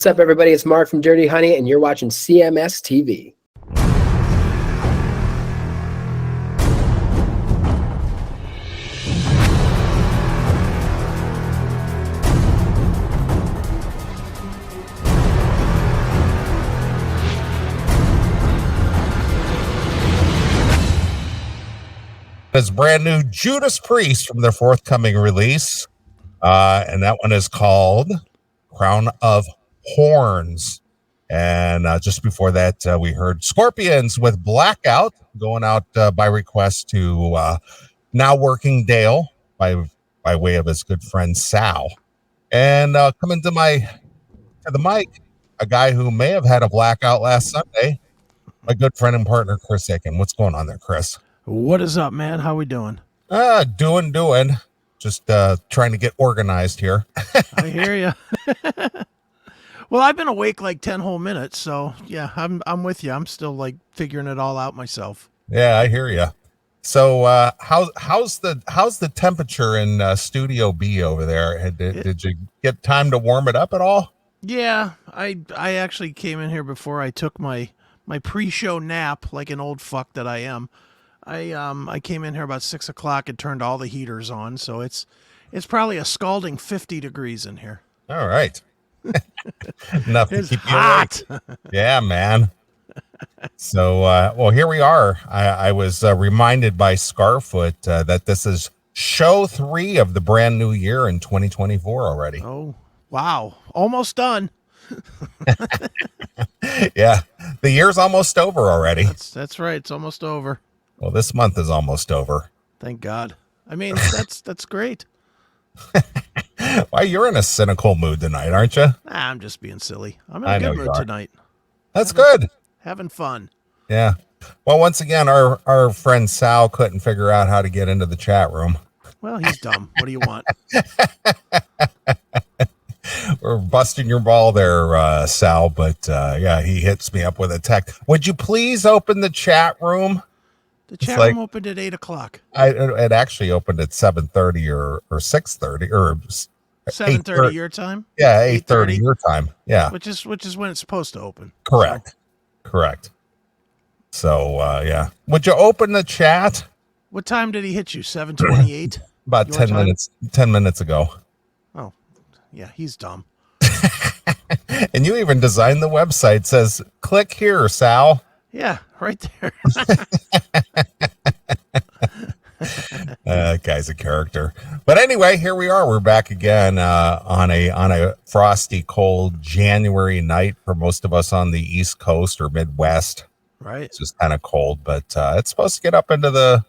What's up, everybody? It's Mark from Dirty Honey, and you're watching CMS TV. It's brand new Judas Priest from their forthcoming release, and that one is called Crown of Horns. And just before that, we heard Scorpions with Blackout, going out by request to Now Working Dale by way of his good friend Sal. And coming to the mic, a guy who may have had a blackout last Sunday, my good friend and partner Chris Akin. What's going on there, Chris? What is up, man? How we doing? Doing. Just trying to get organized here. I hear you. Well, I've been awake like 10 whole minutes, so yeah, I'm with you. I'm still like figuring it all out myself. Yeah, I hear you. So, how's the temperature in Studio B over there? Did you get time to warm it up at all? Yeah, I actually came in here before I took my pre-show nap, like an old fuck that I am. I came in here about 6 o'clock and turned all the heaters on, so it's probably a scalding 50 degrees in here. All right. Enough It's to keep hot. you awake. Yeah, man. So, well, here we are. I was reminded by Scarfoot that this is show 3 of the brand new year in 2024 already. Oh, wow. Almost done. Yeah, the year's almost over already. That's right. It's almost over. Well, this month is almost over. Thank God. I mean, that's great. Why, you're in a cynical mood tonight, aren't you? I'm just being silly. I'm in a good mood tonight. That's good. Having fun. Yeah. Well, once again, our friend Sal couldn't figure out how to get into the chat room. Well, he's dumb. What do you want? We're busting your ball there, Sal, but yeah, he hits me up with a text. Would you please open the chat room? The chat room opened at 8 o'clock. It actually opened at 7:30 or 6:30 or 7:30 your time. Yeah, 8:30 your time. Yeah, which is when it's supposed to open. Correct. So yeah, would you open the chat? What time did he hit you? 7:28. About 10 minutes. 10 minutes ago. Oh, yeah, he's dumb. And you even designed the website. It says, "Click here, Sal." Yeah, right there. Guy's a character. But anyway, here we are. We're back again on a frosty, cold January night for most of us on the East Coast or Midwest. Right. It's just kind of cold, but it's supposed to get back into the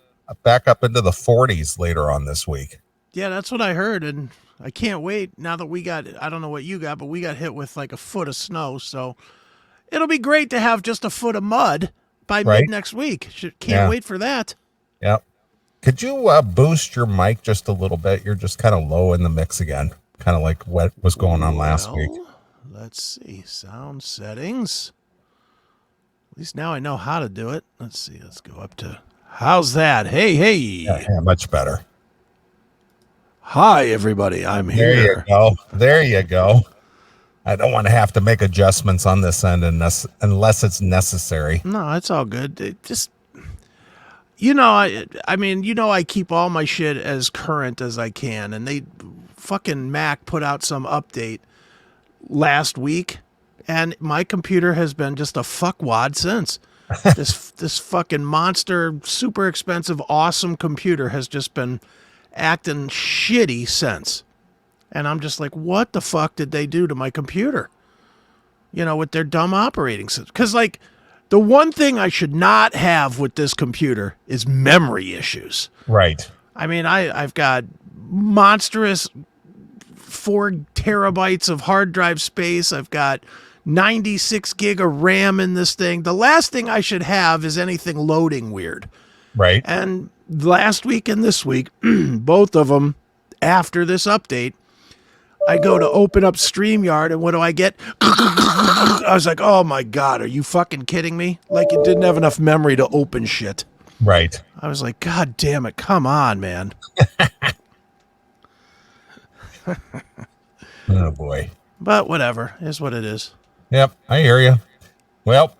40s later on this week. Yeah, that's what I heard, and I can't wait. Now that I don't know what you got, but we got hit with like a foot of snow, so it'll be great to have just a foot of mud by mid next week. Can't wait for that. Yep. Could you boost your mic just a little bit? You're just kind of low in the mix again, kind of like what was going on last week. Let's see. Sound settings. At least now I know how to do it. Let's see. Let's go up to... How's that? Hey. Yeah, much better. Hi, everybody. I'm here. There you go. I don't want to have to make adjustments on this end unless it's necessary. No, it's all good. It just, I keep all my shit as current as I can, and they fucking Mac put out some update last week, and my computer has been just a fuckwad since. This fucking monster, super expensive, awesome computer has just been acting shitty since. And I'm just like, what the fuck did they do to my computer? With their dumb operating system. Because, like, the one thing I should not have with this computer is memory issues. Right. I mean, I've got monstrous 4 terabytes of hard drive space. I've got 96 gig of RAM in this thing. The last thing I should have is anything loading weird. Right. And last week and this week, both of them, after this update, I go to open up StreamYard, and what do I get? I was like, oh my God, are you fucking kidding me? Like, it didn't have enough memory to open shit. Right. I was like, God damn it, come on, man. Oh boy. But whatever, is what it is. Yep, I hear you. Well,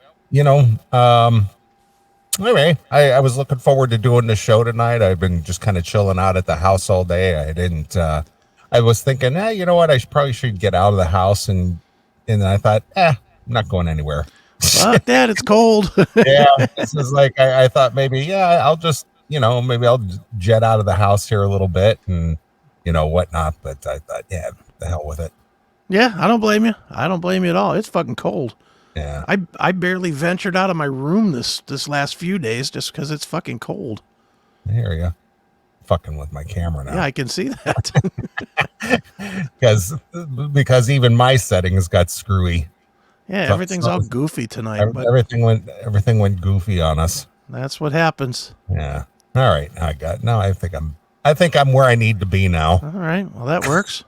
anyway, I was looking forward to doing the show tonight. I've been just kind of chilling out at the house all day. I was thinking, you know what? Probably should get out of the house. And then I thought, I'm not going anywhere. Fuck that, it's cold. Yeah, this is like, I thought maybe, I'll just, maybe I'll jet out of the house here a little bit and, whatnot. But I thought, the hell with it. Yeah, I don't blame you. I don't blame you at all. It's fucking cold. Yeah. I barely ventured out of my room this last few days just because it's fucking cold. I hear you. Fucking with my camera now. Yeah, I can see that. because even my settings got screwy. Yeah, everything's all goofy tonight. But Everything went goofy on us. that's what happens. Yeah. All right. I think I'm where I need to be now. All right. Well, that works.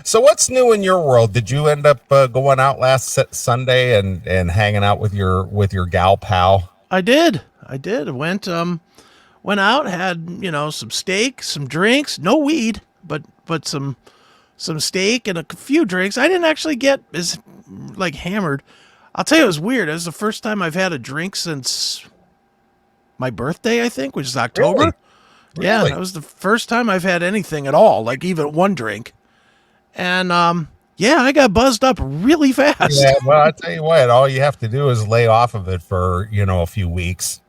So what's new in your world? Did you end up going out last Sunday and hanging out with your gal pal? I did. Went out, had, some steak, some drinks, no weed, but some steak and a few drinks. I didn't actually get as hammered. I'll tell you, it was weird. It was the first time I've had a drink since my birthday, I think, which is October. Really? Yeah, that was the first time I've had anything at all, like even one drink. And I got buzzed up really fast. Yeah, well, I tell you what, all you have to do is lay off of it for, a few weeks.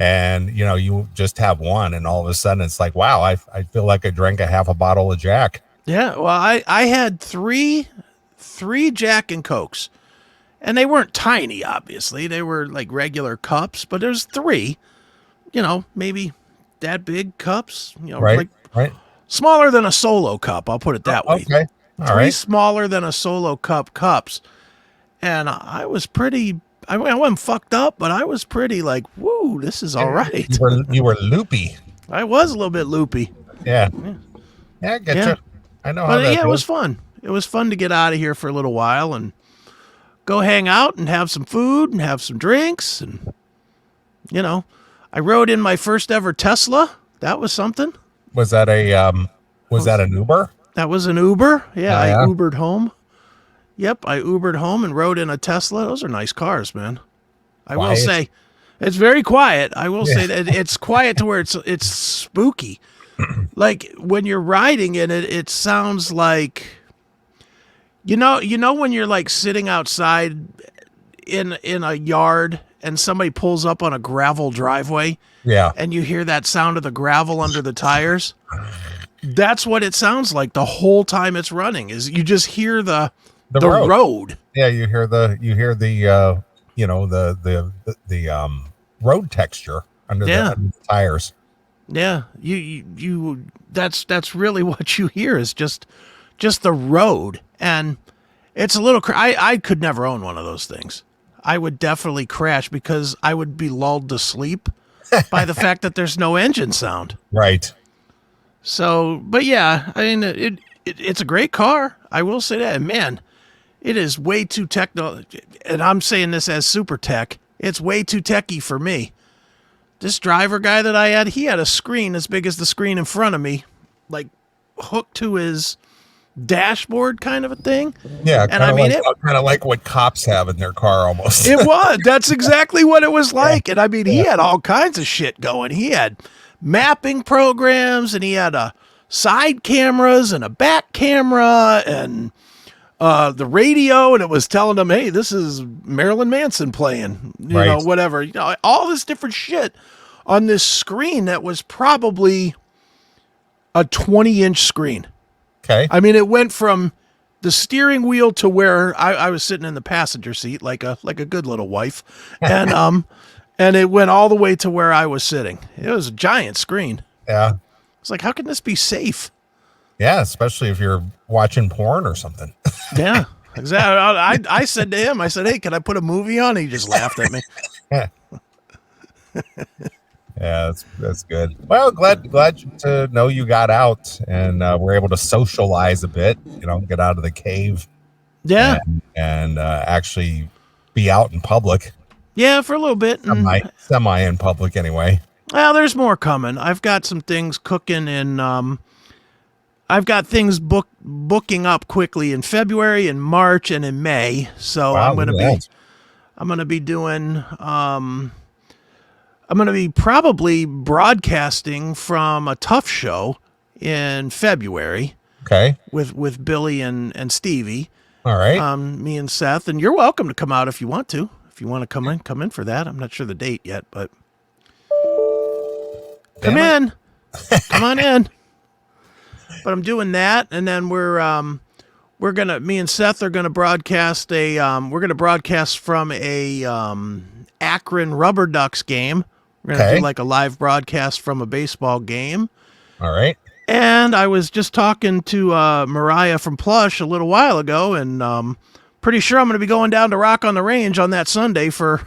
And, you just have one, and all of a sudden it's like, wow, I feel like I drank a half a bottle of Jack. Yeah, well, I had three Jack and Cokes. And they weren't tiny, obviously. They were like regular cups, but there's three, maybe that big cups, right. Smaller than a solo cup. I'll put it that way. Okay. All three right. smaller than a solo cups. And I was pretty, I wasn't fucked up, but I was pretty like, woo, this is all right. You were loopy. I was a little bit loopy. Yeah. Yeah, I get you. I know how that it goes. was fun. It was fun to get out of here for a little while and go hang out and have some food and have some drinks. And, I rode in my first ever Tesla. That was something. Was that an Uber? That was an Uber. Yeah, Oh, yeah? I Ubered home. Yep, I Ubered home and rode in a Tesla. Those are nice cars, man. I will say, it's very quiet. I will say that it's quiet to where it's spooky. Like when you're riding in it, it sounds like, when you're like sitting outside in a yard and somebody pulls up on a gravel driveway. Yeah. And you hear that sound of the gravel under the tires. That's what it sounds like the whole time it's running. Is you just hear the road. Yeah, you hear the road texture under the tires. Yeah, you that's really what you hear is just the road, and it's a little. I could never own one of those things. I would definitely crash because I would be lulled to sleep by the fact that there's no engine sound. Right. So, but yeah, I mean, it's a great car. I will say that. And man, it is way too techno. And I'm saying this as super tech. It's way too techy for me. This driver guy that I had, he had a screen as big as the screen in front of me, like hooked to his dashboard kind of a thing. Yeah, and I mean, kind of like what cops have in their car almost. It was. That's exactly what it was like. And I mean, he had all kinds of shit going. He had mapping programs, and he had side cameras and a back camera and the radio, and it was telling them, hey, this is Marilyn Manson playing, you know, whatever, all this different shit on this screen that was probably a 20-inch screen. Okay. I mean, it went from the steering wheel to where I was sitting in the passenger seat like a good little wife, and and it went all the way to where I was sitting. It was a giant screen. Yeah. It's like, how can this be safe? Yeah, especially if you're watching porn or something. Yeah, exactly. I said to him, I said, hey, can I put a movie on? He just laughed at me. Yeah, that's good. Well, glad to know you got out and were able to socialize a bit, get out of the cave. Yeah. And actually be out in public. Yeah, for a little bit. Semi in public anyway. Well, there's more coming. I've got some things cooking in I've got things booking up quickly in February, in March, and in May. So Wow, I'm gonna look at be that. I'm gonna be doing I'm gonna be probably broadcasting from a Tough show in February Okay. with Billy and Stevie. All right. Me and Seth, and you're welcome to come out if you want to. If you want to come in for that. I'm not sure the date yet, but come Damn it. in. Come on in. But I'm doing that, and then me and Seth are gonna broadcast from a Akron Rubber Ducks game. We're gonna Okay. do like a live broadcast from a baseball game. All right. And I was just talking to Mariah from Plush a little while ago, and pretty sure I'm going to be going down to Rock on the Range on that Sunday for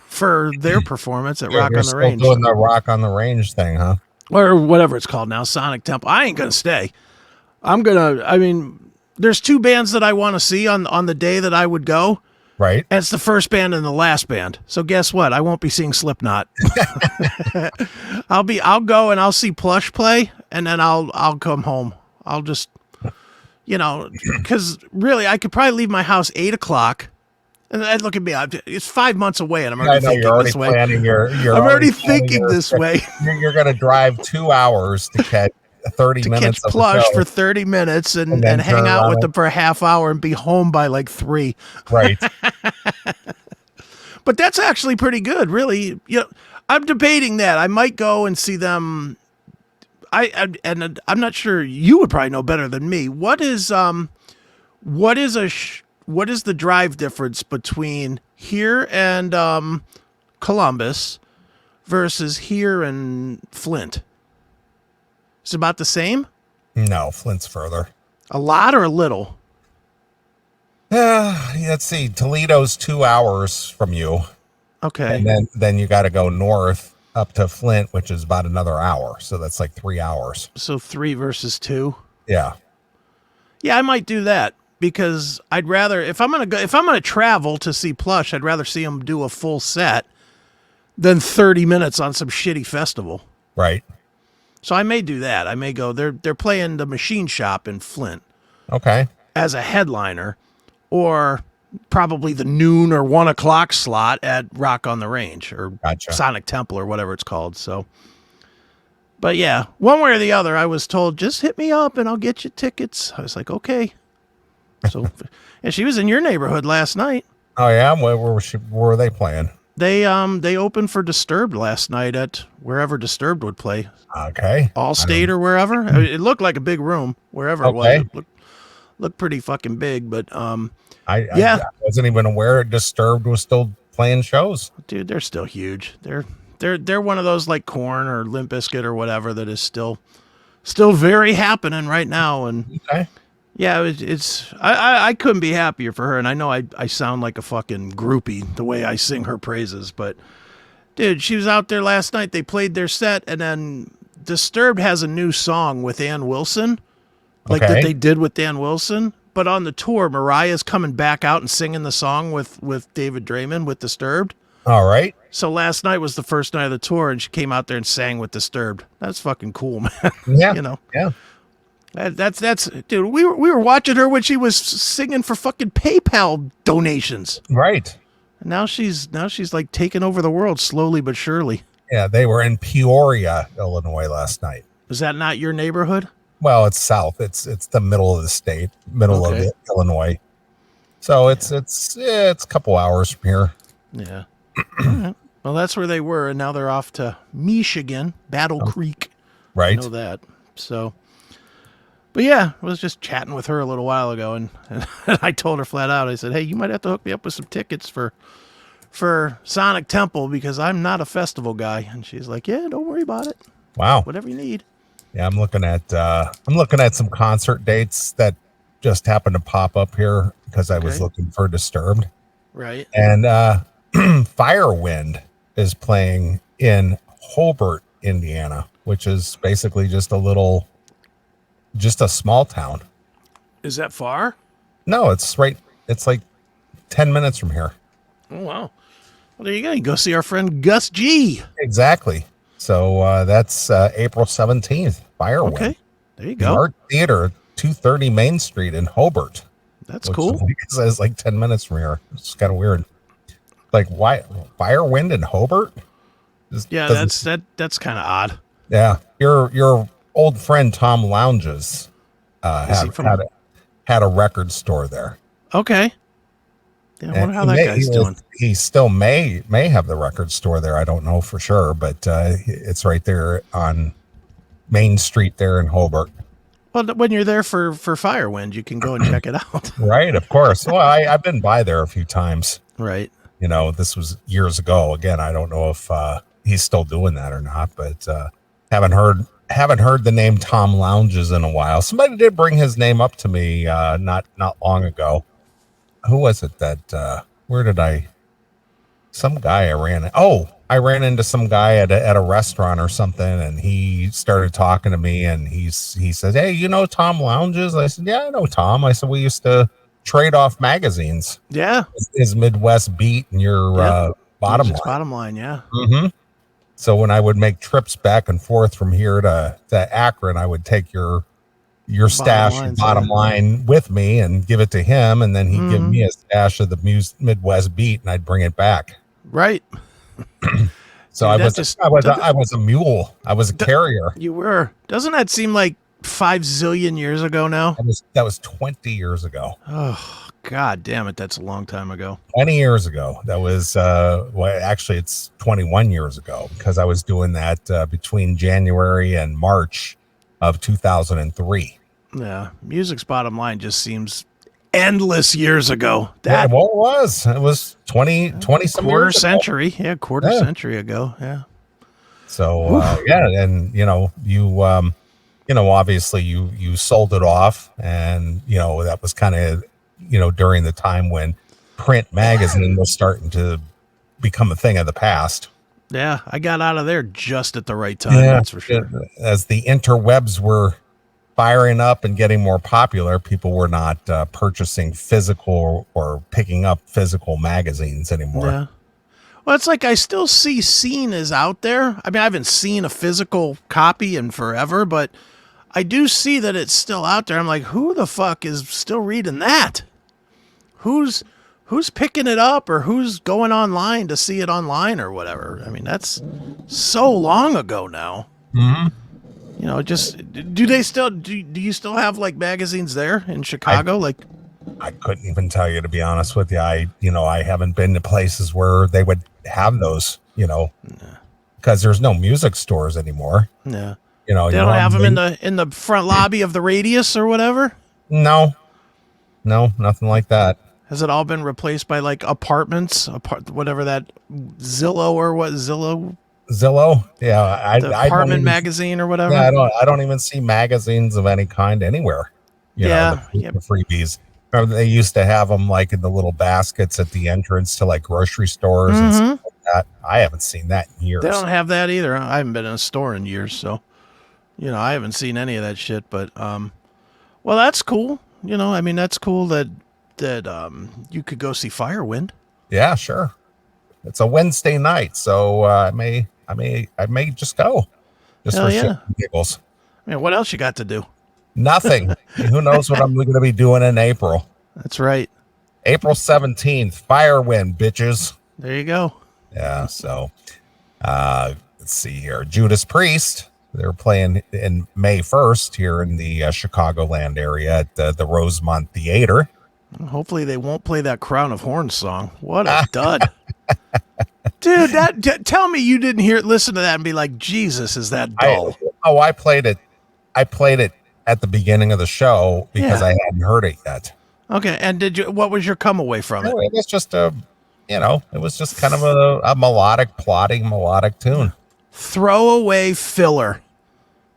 their performance at Rock You're on the still Range, doing the Rock on the Range thing, huh? or whatever it's called now, Sonic Temple. I ain't going to stay. I mean, there's two bands that I want to see on the day that I would go. Right. And it's the first band and the last band. So guess what? I won't be seeing Slipknot. I'll go and I'll see Plush play, and then I'll come home. I'll just, because really I could probably leave my house 8:00. And look at me, it's 5 months away, and I'm already I know you're thinking already this way. planning your. I'm already thinking this way. You're going to drive 2 hours to catch 30 To minutes catch of Plush the show. for 30 minutes and then hang turn out with around. them for a half hour and be home by like 3. Right. But that's actually pretty good, really. I'm debating that. I might go and see them. And I'm not sure. You would probably know better than me. What is the drive difference between here and Columbus versus here and Flint? Is it about the same? No, Flint's further. A lot or a little? Let's see. Toledo's 2 hours from you. Okay. And then you got to go north up to Flint, which is about another hour. So that's like 3 hours. So 3 versus 2. Yeah. Yeah, I might do that because I'd rather if I'm gonna travel to see Plush, I'd rather see them do a full set than 30 minutes on some shitty festival. Right. So I may do that. I may go. They're playing the Machine Shop in Flint Okay. as a headliner, or probably the noon or 1:00 slot at Rock on the Range or Gotcha. Sonic Temple or whatever it's called. So, but yeah, one way or the other, I was told just hit me up and I'll get you tickets. I was like, okay. So, and she was in your neighborhood last night. Oh yeah. Where were they playing? They opened for Disturbed last night at wherever Disturbed would play. Okay. Allstate or wherever. I mean, it looked like a big room wherever it was. Okay. It looked pretty fucking big, but I Yeah. wasn't even aware Disturbed was still playing shows. dude, they're still huge. They're one of those like Korn or Limp Bizkit or whatever that is still very happening right now. And Okay. yeah, I couldn't be happier for her. And I know I sound like a fucking groupie the way I sing her praises, but dude, she was out there last night. They played their set, and then Disturbed has a new song with Ann Wilson, like Okay. that they did with Dan Wilson. But on the tour, Mariah's coming back out and singing the song with David Draymond with Disturbed. All right. So last night was the first night of the tour, and she came out there and sang with Disturbed. That's fucking cool, man. Yeah. Yeah. Yeah. That's dude. We were watching her when she was singing for fucking PayPal donations. Right. And now she's like taking over the world slowly but surely. Yeah. They were in Peoria, Illinois last night. Is that not your neighborhood? Well, it's south. It's the middle of the state, middle Okay. of Illinois. So it's a couple hours from here. Yeah. All right. Well, that's where they were, and now they're off to Michigan, Battle Creek. I Right. know that. So, but yeah, I was just chatting with her a little while ago, and I told her flat out, I said, hey, you might have to hook me up with some tickets for Sonic Temple because I'm not a festival guy. And she's like, yeah, don't worry about it. Wow. Whatever you need. Yeah, I'm looking at some concert dates that just happened to pop up here because I was Okay. looking for Disturbed. Right. And Firewind is playing in Hobart, Indiana, which is basically just a small town. Is that far? No, it's right. It's like 10 minutes from here. Oh, wow. Well, there you go. You go see our friend Gus G. Exactly. So that's April 17th. Firewind. Okay. There you The go. Art Theater. 230 Main Street in Hobart. That's cool. It's like 10 minutes from here. It's kind of weird. Like, why Firewind in Hobart? Yeah, that's kind of odd. Yeah, your old friend Tom Lounges had a record store there. Okay. Yeah, I wonder how that guy's doing. He still may have the record store there. I don't know for sure, but it's right there on Main Street there in Hobart. Well, when you're there for Firewind, you can go and check it out. Right, of course. Well, I've been by there a few times. Right. You know, this was years ago. Again, I don't know if he's still doing that or not, but haven't heard the name Tom Lounges in a while. Somebody did bring his name up to me not long ago. Who was it that some guy I ran into some guy at a restaurant or something, and he started talking to me, and he said, "Hey, you know Tom Lounges?" I said, "Yeah, I know Tom." I said, "We used to trade off magazines." Yeah. His Midwest Beat and your bottom line. Bottom line, yeah. Mm-hmm. So when I would make trips back and forth from here to Akron, I would take your stash and bottom line with me and give it to him, and then he'd give me a stash of the Midwest Beat, and I'd bring it back. Right. So dude, I was a mule. I was a carrier. You were. Doesn't that seem like 5 zillion years ago now? That was 20 years ago. Oh, God damn it. That's a long time ago. 20 years ago. That was, actually it's 21 years ago, because I was doing that between January and March of 2003. Yeah. Music's bottom line just seems endless years ago. It was 20 some quarter century. Yeah. Quarter century ago. Yeah. So, and obviously you sold it off, and, that was kind of, during the time when print magazine was starting to become a thing of the past. Yeah. I got out of there just at the right time. That's for sure. As the interwebs were firing up and getting more popular, people were not purchasing physical or picking up physical magazines anymore. Yeah. Well, it's like I still see Scene is out there. I mean, I haven't seen a physical copy in forever, but I do see that it's still out there. I'm like, who the fuck is still reading that? Who's picking it up, or who's going online to see it online or whatever? I mean, that's so long ago now. Mm-hmm. Do you still have like magazines there in Chicago? I couldn't even tell you, to be honest with you. I haven't been to places where they would have those, because there's no music stores anymore. Yeah. They don't have them in the front lobby of the Radius or whatever? No, nothing like that. Has it all been replaced by like apartments, whatever that Zillow or what Zillow? Yeah, the apartment magazine or whatever. Yeah, I don't even see magazines of any kind anywhere. The freebies. Remember, they used to have them like in the little baskets at the entrance to like grocery stores and stuff like that. I haven't seen that in years. They don't have that either. I haven't been in a store in years, so I haven't seen any of that shit. But well, that's cool. That's cool that you could go see Firewind. Yeah, sure. It's a Wednesday night, so I may just go, just for shit and giggles. Man, what else you got to do? Nothing. Who knows what I'm going to be doing in April? That's right. April 17th, Firewind, bitches. There you go. Yeah. So, let's see here. Judas Priest. They're playing in May 1st here in the Chicagoland area at the Rosemont Theater. Hopefully they won't play that Crown of Horns song. What a dud. Dude, tell me you didn't listen to that and be like, Jesus, is that dull? I played it. I played it at the beginning of the show because I hadn't heard it yet. Okay. And what was your come away from it? It was just it was just kind of a plodding melodic tune. Throwaway filler.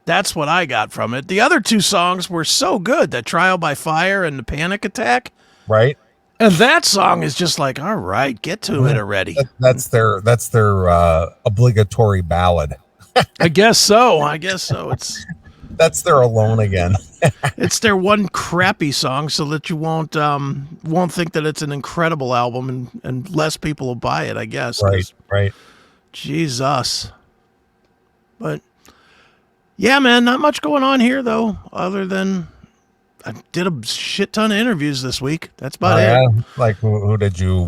That's what I got from it. The other two songs were so good, that Trial by Fire and the Panic Attack. Right. And that song is just like, all right, get to it already. That's their obligatory ballad. I guess so. That's their Alone Again. It's their one crappy song, so that you won't think that it's an incredible album, and less people will buy it, I guess. Right. Jesus. But yeah, man, not much going on here though, other than I did a shit ton of interviews this week. That's about Oh, it. yeah? Like who did you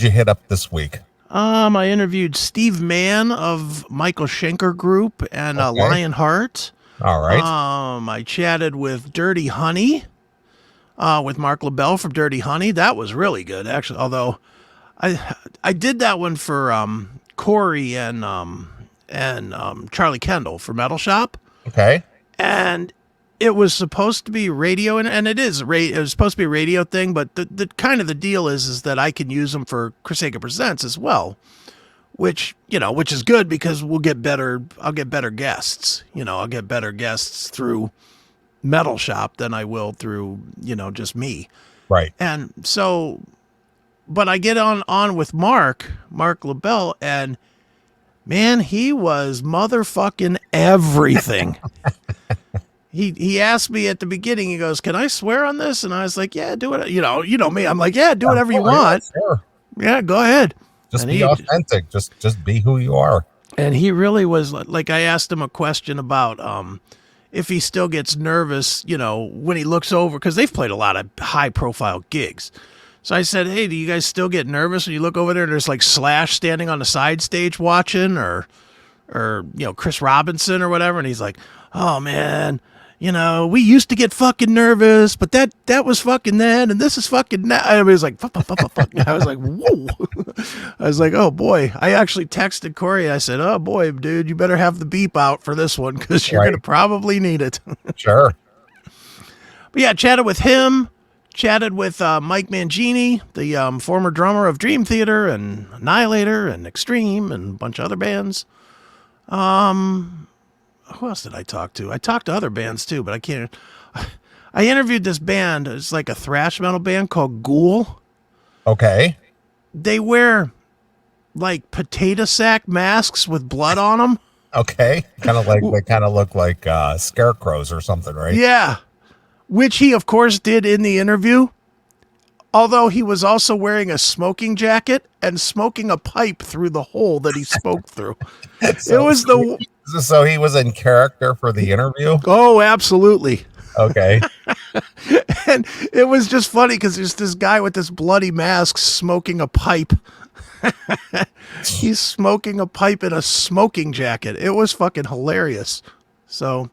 hit up this week? I interviewed Steve Mann of Michael Schenker Group and Okay. Lionheart. All right. I chatted with Dirty Honey, with Mark LaBelle from Dirty Honey. That was really good, actually. Although I did that one for Corey and Charlie Kendall for Metal Shop, Okay. and it was supposed to be radio, and it is it was supposed to be a radio thing. But the kind of the deal is that I can use them for Chris Akin Presents as well, which is good because I'll get better guests. I'll get better guests through Metal Shop than I will through just me. Right. And so, but I get on with Mark LaBelle, and man, he was motherfucking everything. He asked me at the beginning, he goes, "Can I swear on this?" And I was like, "Yeah, do it." You know me. I'm like, "Yeah, do whatever you want. Sure. Yeah, go ahead." Just And be authentic. Just be who you are. And he really was like, I asked him a question about if he still gets nervous, when he looks over, because they've played a lot of high profile gigs. So I said, "Hey, do you guys still get nervous when you look over there and there's like Slash standing on the side stage watching, or Chris Robinson or whatever?" And he's like, "Oh man, we used to get fucking nervous, but that was fucking then, and this is fucking now." And I was like, fuck. I was like, whoa. I was like, oh boy. I actually texted Corey. I said, "Oh boy, dude, you better have the beep out for this one because you're Right. gonna probably need it." Sure. But yeah, chatted with him. Chatted with Mike Mangini, the former drummer of Dream Theater and Annihilator and Extreme and a bunch of other bands. Who else did I talk to? I talked to other bands too, but I can't. I interviewed this band. It's like a thrash metal band called Ghoul. Okay. They wear like potato sack masks with blood on them. Okay. Kind of like they kind of look like scarecrows or something, right? Yeah. Which he, of course, did in the interview. Although he was also wearing a smoking jacket and smoking a pipe through the hole that he smoked through. So, It was the... So he was in character for the interview? Oh, absolutely. Okay. And it was just funny because there's this guy with this bloody mask smoking a pipe. He's smoking a pipe in a smoking jacket. It was fucking hilarious. So,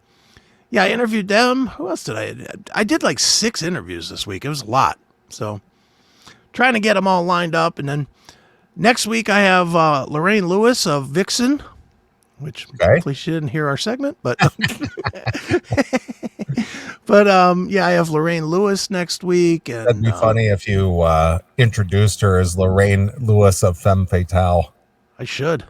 yeah, I interviewed them. Who else did I did like 6 interviews this week. It was a lot. So, trying to get them all lined up. And then next week I have Lorraine Lewis of Vixen, which hopefully she didn't hear our segment, but yeah, I have Lorraine Lewis next week. And That'd be funny if you introduced her as Lorraine Lewis of Femme Fatale. I should.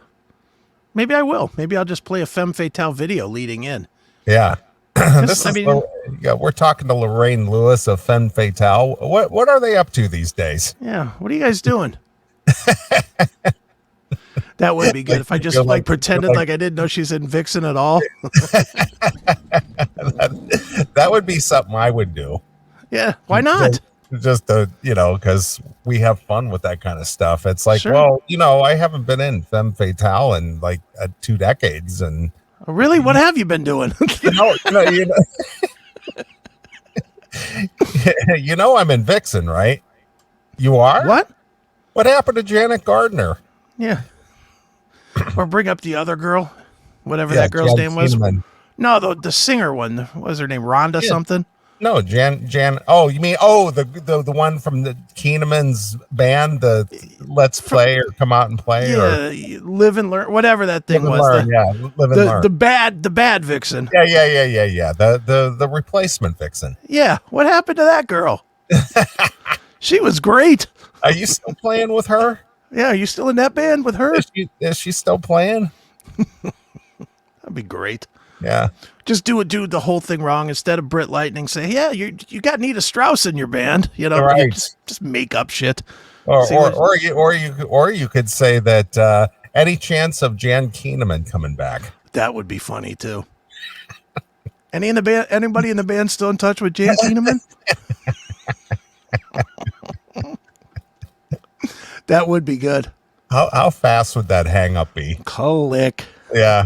Maybe I will. Maybe I'll just play a Femme Fatale video leading in. Yeah. We're talking to Lorraine Lewis of Femme Fatale. What are they up to these days? Yeah. What are you guys doing? That would be good if I just pretended like I didn't know she's in Vixen at all. That would be something I would do. Yeah, why not? Just to, because we have fun with that kind of stuff. It's like, Sure. well, I haven't been in Femme Fatale in like 2 decades, and Oh, really? What have you been doing? I'm in Vixen, right? You are? What? What happened to Janet Gardner? Yeah. Or bring up the other girl, whatever that girl's Jan name was. Keeneman. No, the singer one. What was her name? Rhonda something? No, Jan. Oh, you mean the one from the Keeneman's band, the Let's Play or Come Out and Play, or Live and Learn, whatever that thing Live and was. Learn, Live and Learn. The bad Vixen. Yeah. The replacement Vixen. Yeah. What happened to that girl? She was great. Are you still playing with her? Yeah. Are you still in that band with her? Is she still playing? That'd be great. Yeah. Just do the whole thing wrong. Instead of Brit Lightning, say, "Yeah, you got Nita Strauss in your band." Right. Just make up shit. Or you could say that any chance of Jan Keeneman coming back. That would be funny too. Anybody in the band still in touch with Jan Keeneman? That would be good. How fast would that hang up be? Click. Yeah.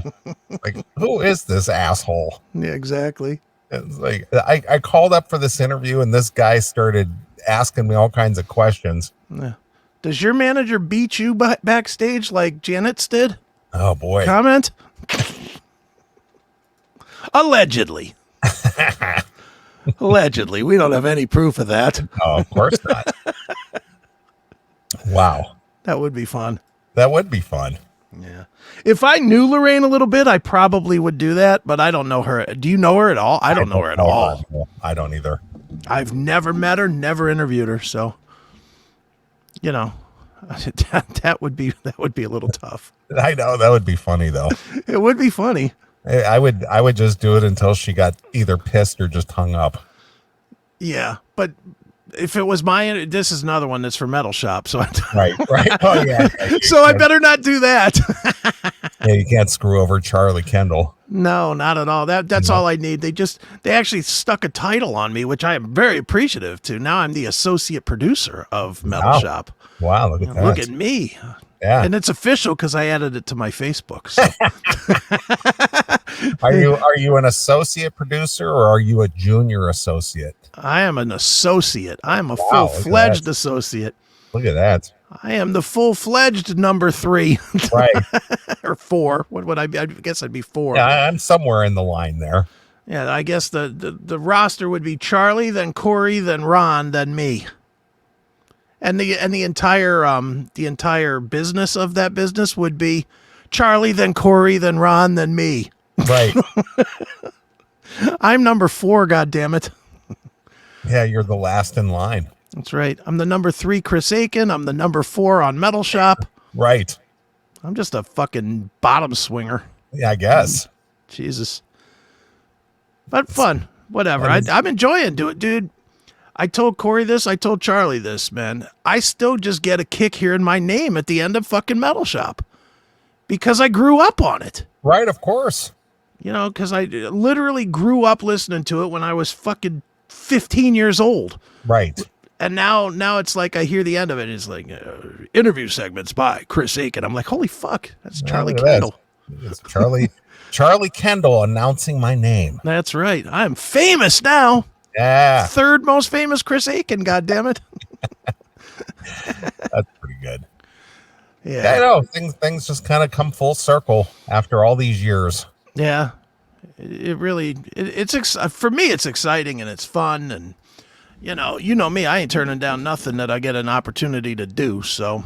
Like, who is this asshole? Yeah, exactly. It's like I called up for this interview and this guy started asking me all kinds of questions. Yeah. Does your manager beat you backstage like Janet's did? Oh boy. Comment? Allegedly. Allegedly. We don't have any proof of that. Oh, of course not. Wow. That would be fun. That would be fun. Yeah. If I knew Lorraine a little bit, I probably would do that, but I don't know her. Do you know her at all? I don't know her at all. I don't either. I've never met her, never interviewed her, so you know, that would be a little tough. I know that would be funny though. It would be funny. I would just do it until she got either pissed or just hung up. Yeah, but if it was this is another one that's for Metal Shop, so right. Oh yeah. So I better not do that. Yeah, you can't screw over Charlie Kendall. No, not at all. That's all I need. They actually stuck a title on me, which I am very appreciative to. Now I'm the associate producer of Metal Shop. Wow, look at that. Look at me. Yeah. And it's official because I added it to my Facebook. So. Are you an associate producer or are you a junior associate? I am an associate. I am a full-fledged associate. Look at that. I am the full-fledged number 3. Right. Or 4. What would I be? I guess I'd be 4. Yeah, I'm somewhere in the line there. Yeah, I guess the roster would be Charlie, then Corey, then Ron, then me. And the entire business of that business would be Charlie, then Corey, then Ron, then me. Right. I'm number 4, goddammit. Yeah, you're the last in line. That's right. I'm the number 3 Chris Akin. I'm the number 4 on Metal Shop. Right. I'm just a fucking bottom swinger. Yeah, I guess. Jesus. But fun. Whatever. I'm enjoying doing it, dude. I told Corey this. I told Charlie this, man. I still just get a kick hearing my name at the end of fucking Metal Shop because I grew up on it. Right, of course. You know, because I literally grew up listening to it when I was fucking 15 years old. Right. And now it's like I hear the end of it. It's like interview segments by Chris Akin. I'm like, holy fuck, that's Charlie Kendall. It's Charlie Kendall announcing my name. That's right. I'm famous now. Yeah. 3rd most famous Chris Akin, goddammit. That's pretty good. Yeah. I know. Things just kind of come full circle after all these years. Yeah. It really, for me, it's exciting and it's fun. And, you know me, I ain't turning down nothing that I get an opportunity to do. So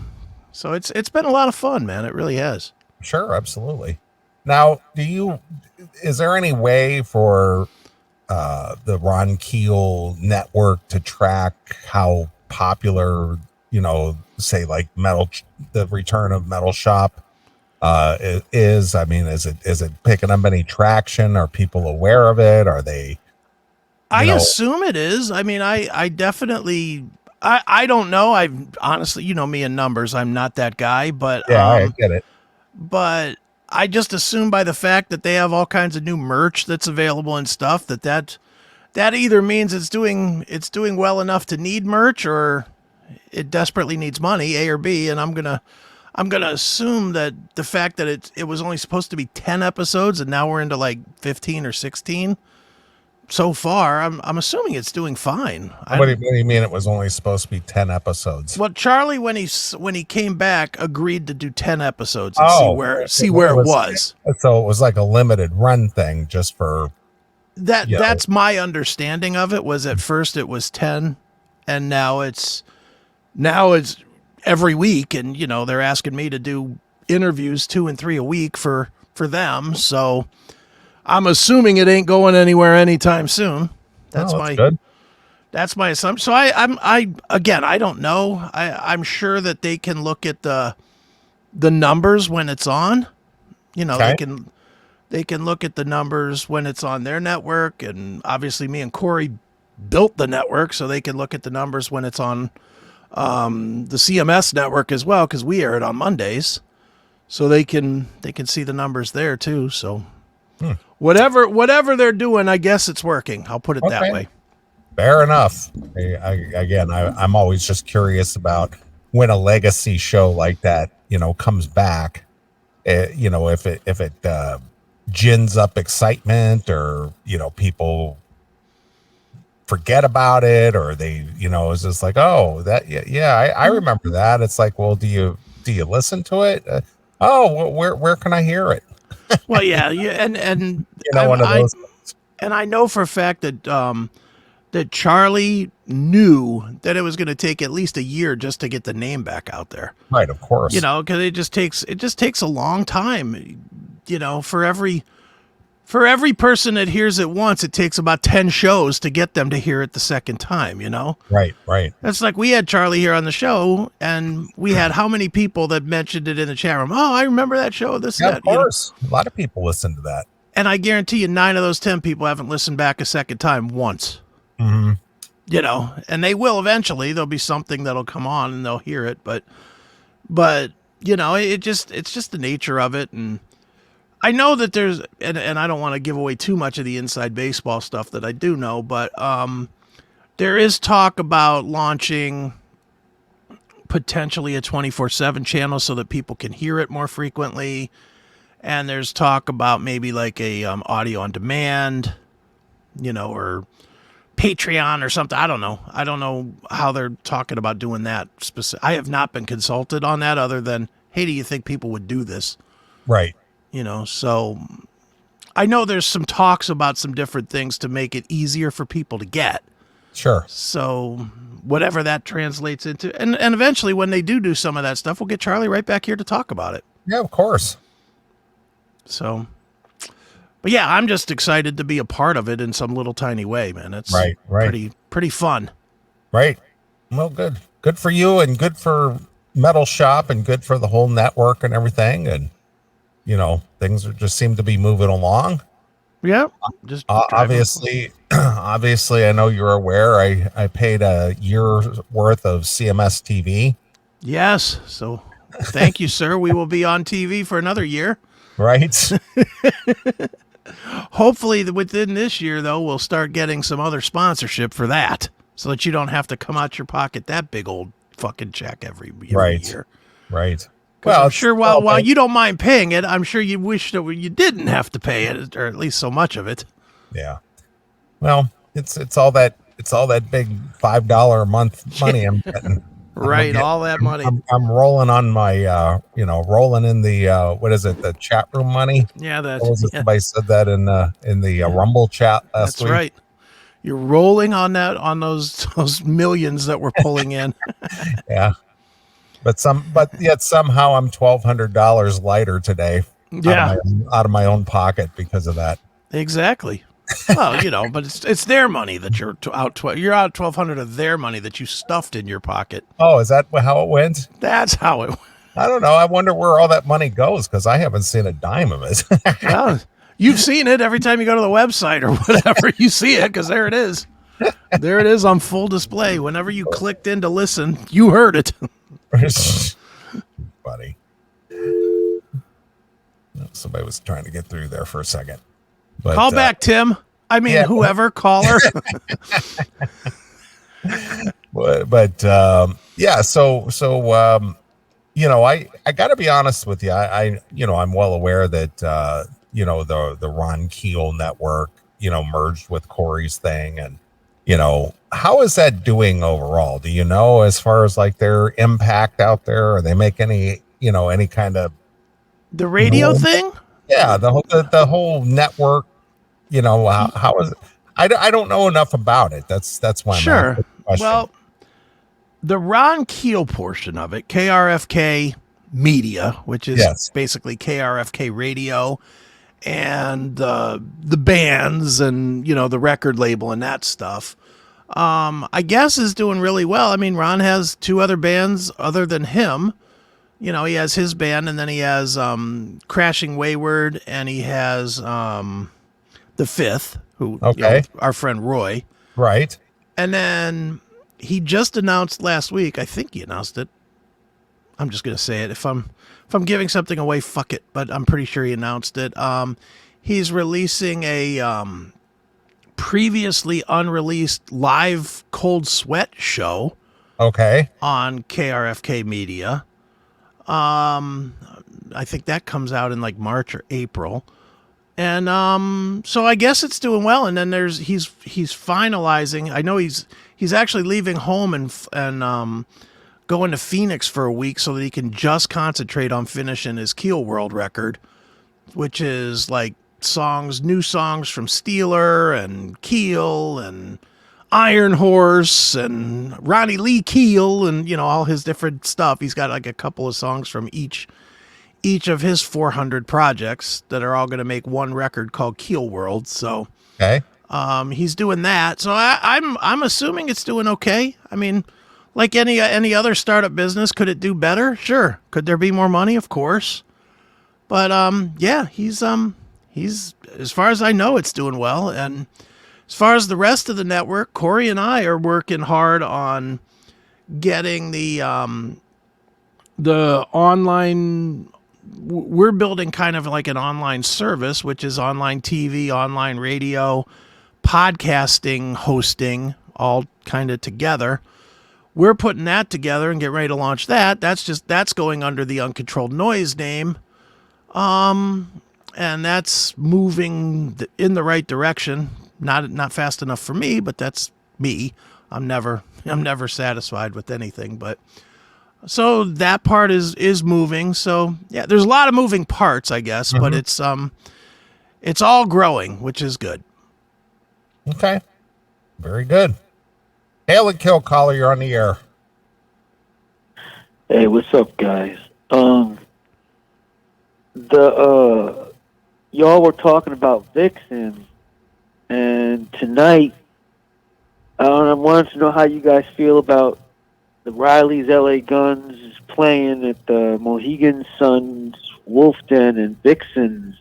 it's been a lot of fun, man. It really has. Sure. Absolutely. Now, is there any way for the Ron Keel network to track how popular, say like the return of Metal Shop is? I mean, is it picking up any traction? Are people aware of it? Are they? I assume it is. I mean, I definitely, I don't know. I've honestly, me and numbers, I'm not that guy, but yeah, I get it. But I just assume by the fact that they have all kinds of new merch that's available and stuff that either means it's doing well enough to need merch or it desperately needs money, A or B. And I'm gonna assume that the fact that it was only supposed to be 10 episodes and now we're into like 15 or 16 so far. I'm assuming it's doing fine. What do you mean it was only supposed to be 10 episodes? Well, Charlie, when he came back, agreed to do 10 episodes and see where it was. So it was like a limited run thing just for that. That's my understanding of it. Was at first it was 10, and now it's every week, and they're asking me to do interviews 2 and 3 a week for them. So I'm assuming it ain't going anywhere anytime soon. That's good. That's my assumption. So I don't know. I'm sure that they can look at the numbers when it's on. Okay. They can look at the numbers when it's on their network, and obviously me and Corey built the network, so they can look at the numbers when it's on the CMS network as well, because we air it on Mondays, so they can see the numbers there too. So whatever they're doing, I guess it's working. I'll put it that way. Fair enough. I'm always just curious about when a legacy show like that, comes back. If it gins up excitement, or people forget about it, or they, it's just like, oh, that, yeah, I remember that. It's like, well, do you listen to it? Oh, where can I hear it? Well, yeah, and One of I those. and I know for a fact that that Charlie knew that it was going to take at least a year just to get the name back out there. Right, of course. Because it just takes a long time. For every person that hears it once, it takes about 10 shows to get them to hear it the second time. Right. That's like we had Charlie here on the show, and we had how many people that mentioned it in the chat room? Oh, I remember that show. This, Yeah, that. of course. A lot of people listen to that. And I guarantee you 9 of those 10 people haven't listened back a second time once. Mm-hmm. And they will eventually. There'll be something that'll come on and they'll hear it, but it's just the nature of it. And I know that there's, and I don't want to give away too much of the inside baseball stuff that I do know, but there is talk about launching potentially a 24/7 channel so that people can hear it more frequently. And there's talk about maybe like a audio on demand, or Patreon or something. I don't know. I don't know how they're talking about doing that. I have not been consulted on that other than, hey, do you think people would do this? Right. So I know there's some talks about some different things to make it easier for people to get. Sure. So whatever that translates into. And eventually when they do some of that stuff, we'll get Charlie right back here to talk about it. Yeah, of course. So, but yeah, I'm just excited to be a part of it in some little tiny way, man. It's right. pretty fun. Right. Well, good for you, and good for Metal Shop, and good for the whole network and everything. And, things just seem to be moving along. Yeah. Just obviously, I know you're aware. I paid a year's worth of CMS TV. Yes. So thank you, sir. We will be on TV for another year. Right. Hopefully within this year, though, we'll start getting some other sponsorship for that so that you don't have to come out your pocket that big old fucking check every year. Right. Well, I'm sure while you don't mind paying it, I'm sure you wish that you didn't have to pay it, or at least so much of it. Yeah. Well, it's all that big $5 a month money I'm getting. Right, all that money. I'm rolling on my, rolling in the, what is it, the chat room money? Yeah, somebody said that in the Rumble chat last week. That's right. You're rolling on those millions that we're pulling in. Yeah, but yet somehow I'm $1,200 lighter today. Yeah, out of my own pocket because of that. Exactly. Well, but it's their money that you're out $1,200 of their money that you stuffed in your pocket. Oh, is that how it went? That's how it went. I don't know. I wonder where all that money goes, because I haven't seen a dime of it. Well, you've seen it every time you go to the website or whatever. You see it, because there it is. There it is on full display. Whenever you clicked in to listen, you heard it. Buddy. Somebody was trying to get through there for a second. But, call back, Tim. I mean, whoever, caller. but yeah. So I got to be honest with you. I'm well aware that the Ron Keel network merged with Corey's thing, and how is that doing overall? Do you know, as far as like their impact out there? Are they make any kind of the radio thing? Yeah, the whole network. How is it? I don't know enough about it. That's why I'm sure. Well, the Ron Keel portion of it, KRFK Media, which is basically KRFK Radio, and the bands and the record label and that stuff, I guess is doing really well. I mean, Ron has 2 other bands other than him. He has his band, and then he has Crashing Wayward, and he has The Fifth, who our friend Roy. Right. And then he just announced last week, I think he announced it. I'm just going to say it. If I'm giving something away, fuck it. But I'm pretty sure he announced it. He's releasing a previously unreleased live Cold Sweat show. Okay. On KRFK Media. I think that comes out in like March or April. And so I guess it's doing well. And then he's finalizing. I know he's actually leaving home and going to Phoenix for a week so that he can just concentrate on finishing his Keel World record, which is like new songs from Steeler and Keel and Iron Horse and Ronnie Lee Keel and, all his different stuff. He's got like a couple of songs from each of his 400 projects that are all going to make one record called Keel World. So Okay. he's doing that. So I'm assuming it's doing okay. I mean, like any other startup business, could it do better? Sure. Could there be more money? Of course. But yeah, he's as far as I know, it's doing well. And as far as the rest of the network, Corey and I are working hard on getting the online. We're building kind of like an online service, which is online TV, online radio, podcasting, hosting, all kind of together. We're putting that together and getting ready to launch that. That's going under the Uncontrolled Noise name. And that's moving in the right direction. Not fast enough for me, but that's me. I'm never satisfied with anything, but so that part is moving. So yeah, there's a lot of moving parts, I guess, but it's all growing, which is good. Okay. Very good. Hail and Kill Caller, you're on the air. Hey, what's up, guys? Y'all were talking about Vixen, and tonight, I wanted to know how you guys feel about the Riley's LA Guns playing at the Mohegan Sun's Wolf Den, and Vixen's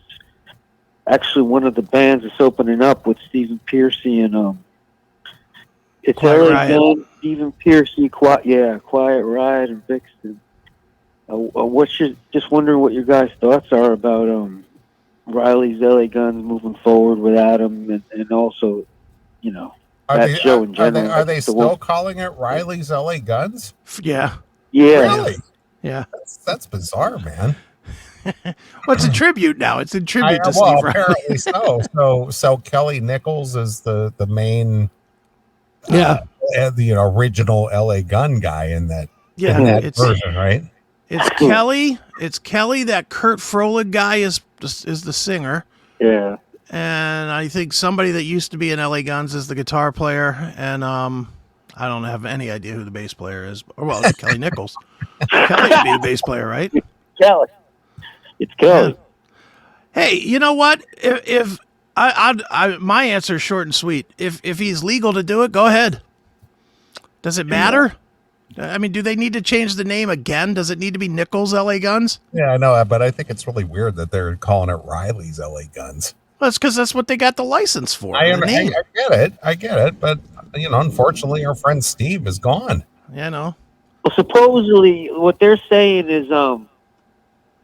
actually one of the bands that's opening up with Stephen Piercy and it's Quiet LA Riot. Gun, Stephen Piercy, Quiet Riot, and Vixen. Just wondering what your guys' thoughts are about Riley's LA Guns moving forward with Adam, and also, that show in general. Are they still calling it Riley's LA Guns? Yeah. Yeah. Really? Yeah. That's bizarre, man. Well, it's a tribute now. It's a tribute to Well, Steve Riley. apparently so Kelly Nichols is the main the original LA Gun guy in that version, right? It's Kelly. It's Kelly. That Kurt Frohlich guy is the singer. Yeah. And I think somebody that used to be in LA Guns is the guitar player. And I don't have any idea who the bass player is. Well, it's Kelly Nichols. Kelly would be the bass player, right? Kelly. It's Kelly. Yeah. Hey, you know what? If my answer is short and sweet. If he's legal to do it, go ahead. Does it matter? I mean, do they need to change the name again? Does it need to be Nichols LA Guns? Yeah, I know, but I think it's really weird that they're calling it Riley's LA Guns. Well, it's because that's what they got the license for. I get it, but unfortunately, our friend Steve is gone. Yeah, no. Well, supposedly, what they're saying is,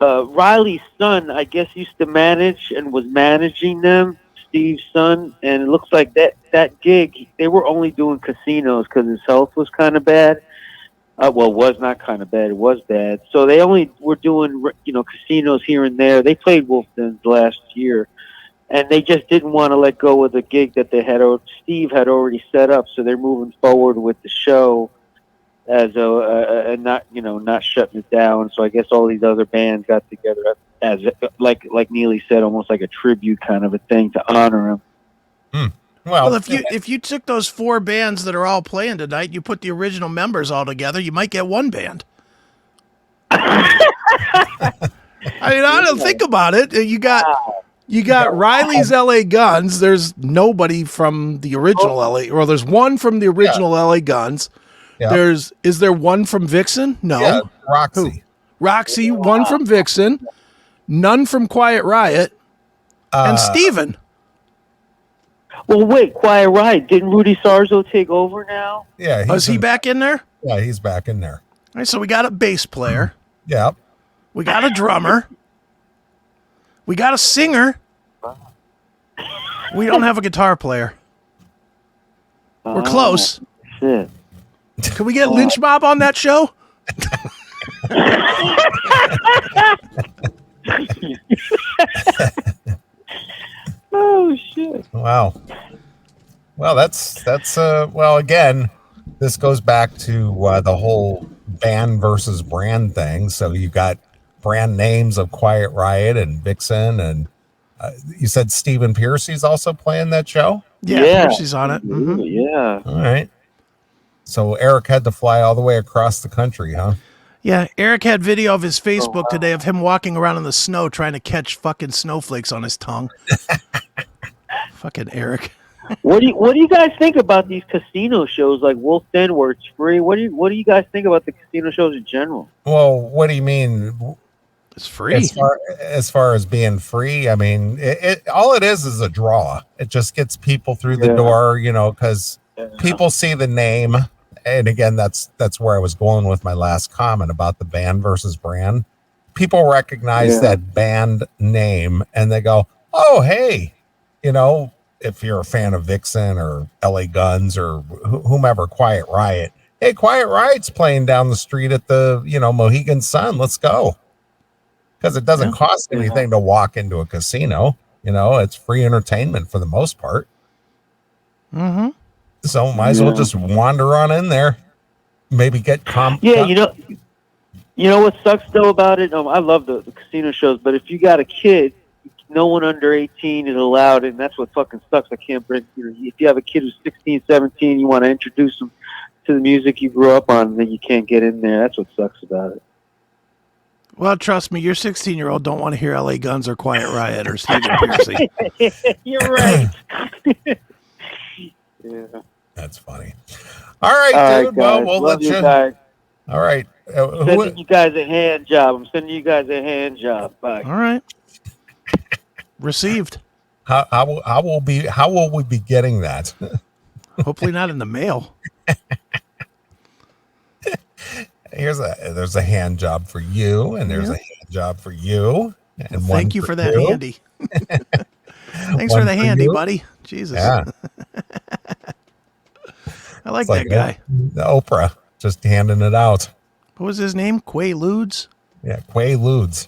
Riley's son, I guess, used to manage and was managing them, Steve's son, and it looks like that gig, they were only doing casinos because his health was kind of bad. Was not kind of bad, it was bad. So they only were doing, casinos here and there. They played Wolfden's last year, and they just didn't want to let go of the gig that Steve had already set up, so they're moving forward with the show as and not shutting it down. So I guess all these other bands got together as like Neeley said, almost like a tribute kind of a thing to honor him. Well, if you took those 4 bands that are all playing tonight, you put the original members all together, you might get one band. I mean, I don't think about it. You got Riley's LA Guns. There's nobody from the original LA. Well, there's one from the original LA Guns. Yeah. Is there one from Vixen? No. Yeah, Roxy. Who? Roxy, one from Vixen, none from Quiet Riot, and Steven. Well, wait, Quiet Riot. Didn't Rudy Sarzo take over now? Yeah. Is he back in there? Yeah, he's back in there. All right, so we got a bass player. Yeah. We got a drummer. We got a singer. We don't have a guitar player. We're close. Shit. Can we get Lynch Mob on that show? Wow. Well, that's well, again, this goes back to the whole band versus brand thing. So you got brand names of Quiet Riot and Vixen, and you said Stephen Piercy's also playing that show. Yeah, Piercy's on it. Mm-hmm. Yeah. All right. So Eric had to fly all the way across the country, huh? Yeah, Eric had video of his Facebook today of him walking around in the snow trying to catch fucking snowflakes on his tongue. Fucking Eric. What do you guys think about these casino shows like Wolf Den where it's free? What do you guys think about the casino shows in general? Well, what do you mean? It's free. As far as being free, I mean, it all it is a draw. It just gets people through the door, because people see the name. And again, that's where I was going with my last comment about the band versus brand. People recognize that band name and they go, "Oh, hey, if you're a fan of Vixen or LA Guns or whomever, Quiet Riot. Hey, Quiet Riot's playing down the street at the, Mohegan Sun. Let's go." Because it doesn't cost anything to walk into a casino. It's free entertainment for the most part. Mm-hmm. So might as well just wander on in there. Maybe get Yeah, you know what sucks though about it? I love the casino shows, but if you got a kid, no one under 18 is allowed, and that's what fucking sucks. I can't bring. If you have a kid who's 16, 17, you want to introduce them to the music you grew up on, then you can't get in there. That's what sucks about it. Well, trust me, your 16-year-old don't want to hear LA Guns or Quiet Riot or Stephen Piercy. You're right. Yeah. That's funny. All right, dude. Well, we'll let you. Guys. All right. I'm sending you guys a hand job. Bye. All right. Received. How will we be getting that? Hopefully not in the mail. There's a hand job for you, and there's a hand job for you. And thank you for that handy. Thanks for the handy, buddy. Jesus. Yeah. I like that guy. The Oprah just handing it out. What was his name? Quaaludes? Yeah, Quaaludes.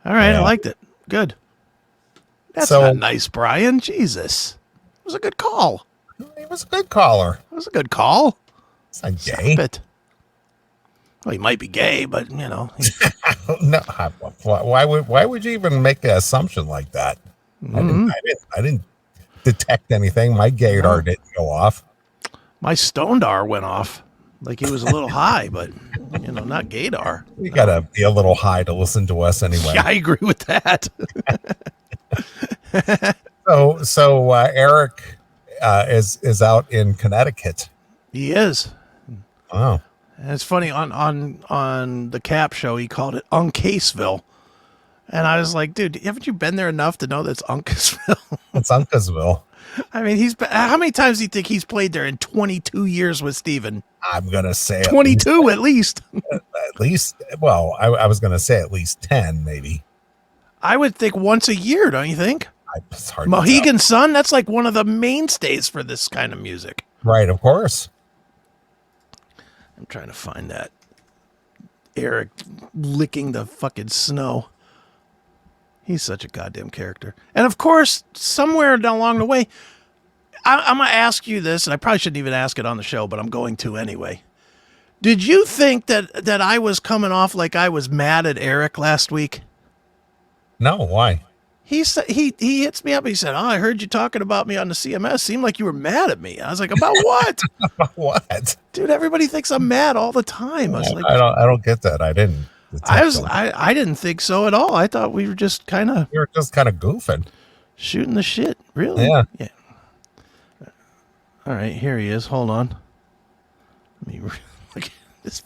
All right, I liked it. Good. That's not nice, Brian. Jesus. It was a good call. He was a good caller. It was a good call. It's not gay. Stop it. Well, he might be gay, but No. Why would you even make the assumption like that? Mm-hmm. I didn't detect anything. My gaydar didn't go off. My stonedar went off. Like he was a little high, but not gaydar. You gotta be a little high to listen to us anyway. Yeah, I agree with that. So Eric is out in Connecticut. He is. Wow. And it's funny on the Cap show he called it Uncaseville. And I was like, dude, haven't you been there enough to know that's Uncasville? It's Uncasville. I mean, how many times do you think he's played there in 22 years with Steven? I'm going to say 22 at least. At least, well, I was going to say at least 10 maybe. I would think once a year, don't you think? It's hard Mohegan Sun, that's like one of the mainstays for this kind of music. Right, of course. I'm trying to find that. Eric licking the fucking snow. He's such a goddamn character. And of course, somewhere down along the way, I'm going to ask you this, and I probably shouldn't even ask it on the show, but I'm going to anyway. Did you think that I was coming off like I was mad at Eric last week? No, why? He hits me up. He said, "Oh, I heard you talking about me on the CMS. Seemed like you were mad at me." I was like, "About what?" About what? Dude, everybody thinks I'm mad all the time. I was like, I don't get that. I didn't. I didn't think so at all. I thought we were just kind of. You were just kind of goofing, shooting the shit. Really? Yeah. Yeah. All right, here he is. Hold on. Let me look. This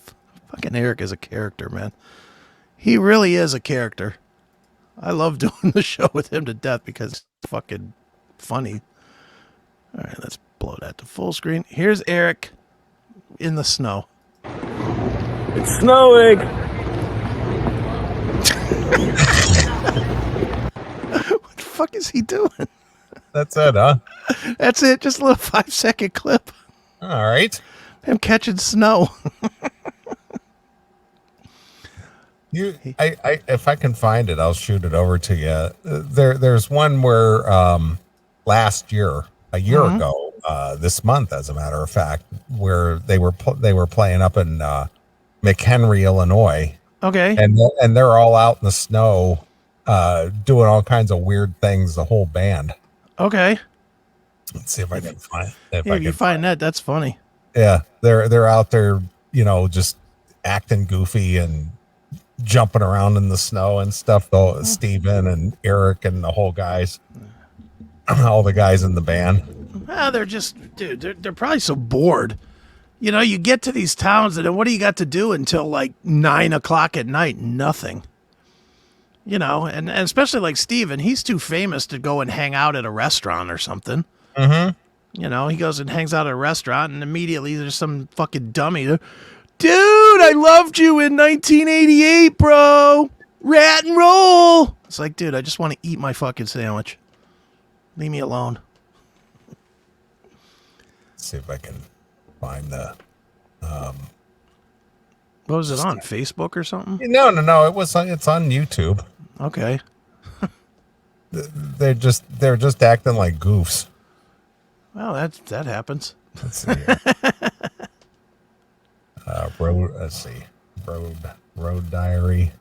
fucking Eric is a character, man. He really is a character. I love doing the show with him to death because it's fucking funny. All right, let's blow that to full screen. Here's Eric in the snow. It's snowing. What the fuck is he doing? That's it, huh? That's it. Just a little 5-second clip. All right. Him catching snow. If I can find it, I'll shoot it over to you. There's one where last year, a year ago, this month, as a matter of fact, where they were playing up in McHenry, Illinois. Okay. And they're all out in the snow, doing all kinds of weird things. The whole band. Okay. Let's see if I can find. If you find that, that's funny. Yeah, they're out there, just acting goofy and jumping around in the snow and stuff. Though Steven and Eric and the whole guys, all the guys in the band. Well, they're just, dude. They're probably so bored. You get to these towns, and then what do you got to do until like 9 o'clock at night? Nothing. And especially like Steven, he's too famous to go and hang out at a restaurant or something. Mm-hmm. He goes and hangs out at a restaurant, and immediately there's some fucking dummy. Dude, I loved you in 1988, bro. Rat and roll. It's like, dude, I just want to eat my fucking sandwich. Leave me alone. Let's see if I can find the. What was it on? Facebook or something? No. It's on YouTube. Okay. They're just acting like goofs. Well, that happens. Let's see. Road Diary.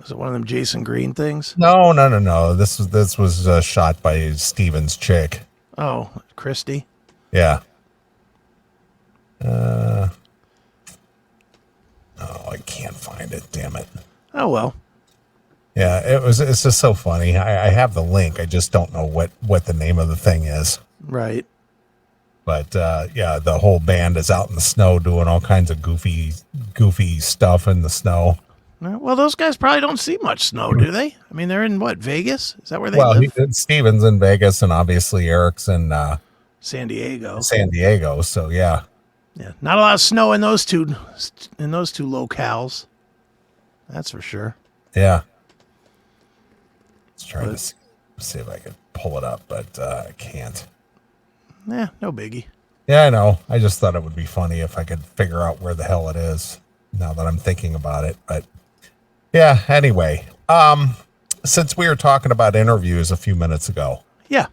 Was it one of them Jason Green things? No. This was shot by Steven's chick. Oh, Christy. Yeah. I can't find it. Damn it. Oh well. Yeah, it's just so funny. I have the link. I just don't know what the name of the thing is. Right. But yeah, the whole band is out in the snow doing all kinds of goofy stuff in the snow. Well, those guys probably don't see much snow, do they? I mean, they're in what, Vegas? Is that where they live? Steven's in Vegas, and obviously Eric's in San Diego. So yeah. Yeah, not a lot of snow in those two locales. That's for sure. Yeah. Let's try to see if I can pull it up, but I can't. Yeah, no biggie. Yeah, I know. I just thought it would be funny if I could figure out where the hell it is now that I'm thinking about it. But yeah, anyway, since we were talking about interviews a few minutes ago. Yeah.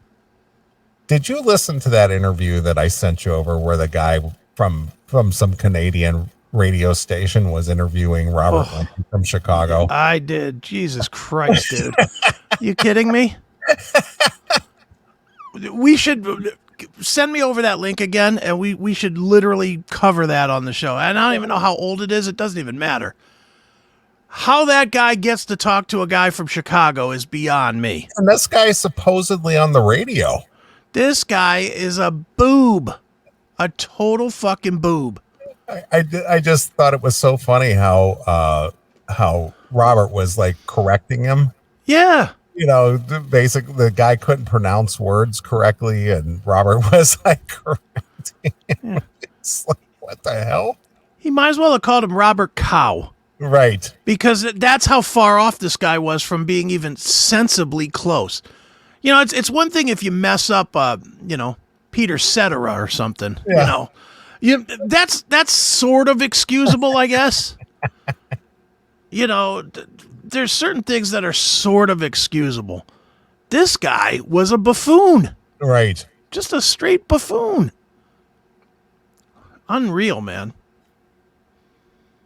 Did you listen to that interview that I sent you over where the guy from some Canadian radio station was interviewing Robert Lincoln from Chicago? I did. Jesus Christ, dude. You kidding me? We should send me over that link again, and we should literally cover that on the show. And I don't even know how old it is. It doesn't even matter. How that guy gets to talk to a guy from Chicago is beyond me. And this guy is supposedly on the radio. This guy is a boob. A total fucking boob. I just thought it was so funny how Robert was like correcting him. Yeah. Basically the guy couldn't pronounce words correctly, and Robert was like correcting him. Yeah. It's like, what the hell? He might as well have called him Robert Cow. Right. Because that's how far off this guy was from being even sensibly close. It's one thing if you mess up, Peter Cetera or something, yeah. That's sort of excusable, I guess. There's certain things that are sort of excusable. This guy was a buffoon. Right. Just a straight buffoon. Unreal, man.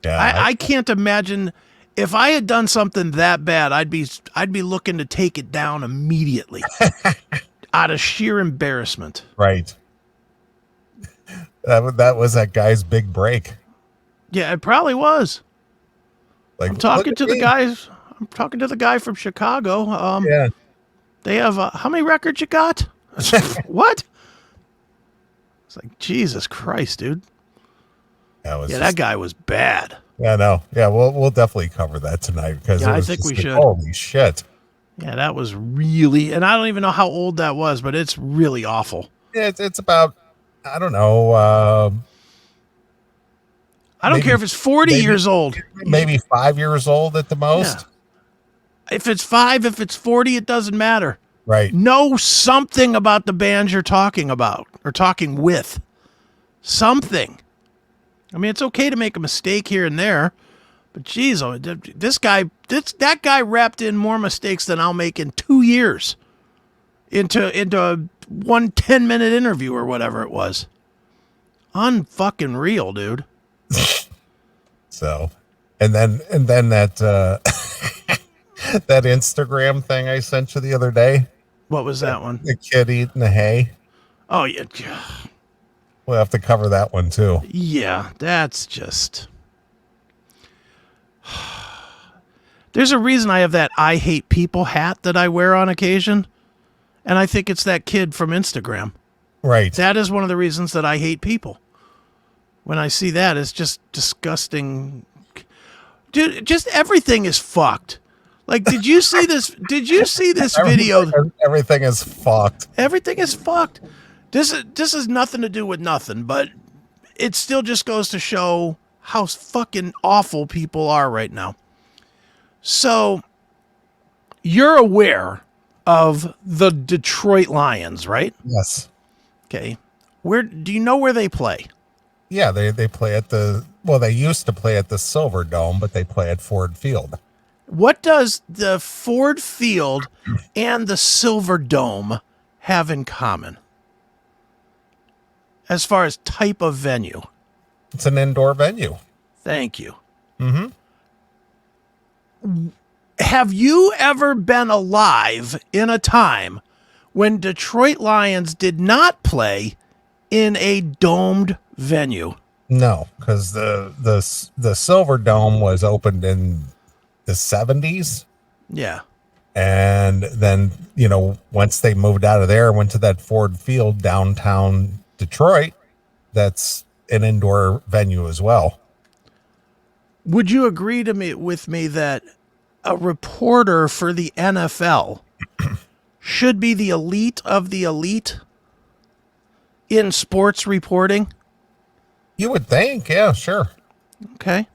Yeah. I can't imagine if I had done something that bad, I'd be looking to take it down immediately. Out of sheer embarrassment. Right. That was that guy's big break. Yeah, it probably was. Like, I'm talking to the guy from Chicago. Yeah. They have how many records you got? What? It's like, Jesus Christ, dude. That guy was bad. Yeah, no. Yeah, we'll definitely cover that tonight because I think we should. Holy shit. Yeah, that was really, and I don't even know how old that was, but it's really awful. Yeah, it's about, I don't know. I don't care if it's 40 years old. Maybe 5 years old at the most. Yeah. If it's 5, if it's 40, it doesn't matter. Right. Know something about the band you're talking about or talking with. Something. I mean, it's okay to make a mistake here and there, But geez, that guy wrapped in more mistakes than I'll make in 2 years into a 10-minute interview or whatever it was. Unfucking real, dude. So, and then that that Instagram thing I sent you the other day. What was that one? The kid eating the hay. Oh yeah. We'll have to cover that one too. Yeah, that's just. There's a reason I have that I hate people hat that I wear on occasion. And I think it's that kid from Instagram. Right. That is one of the reasons that I hate people. When I see that, it's just disgusting. Dude, just everything is fucked. Like, did you see this? Did you see this video? Everything is fucked. Everything is fucked. This has nothing to do with nothing, but it still just goes to show how fucking awful people are right now. So, you're aware of the Detroit Lions, right? Yes. Okay. Where do you know where they play? Yeah, they play at they used to play at the Silver Dome, but they play at Ford Field. What does the Ford Field and the Silver Dome have in common as far as type of venue? It's an indoor venue. Thank you. Mm-hmm. Have you ever been alive in a time when Detroit Lions did not play in a domed venue? No, because the Silver Dome was opened in the 70s. Yeah. And then, once they moved out of there, went to that Ford Field downtown Detroit, that's an indoor venue as well. Would you agree with me that a reporter for the NFL should be the elite of the elite in sports reporting? You would think, yeah, sure. Okay.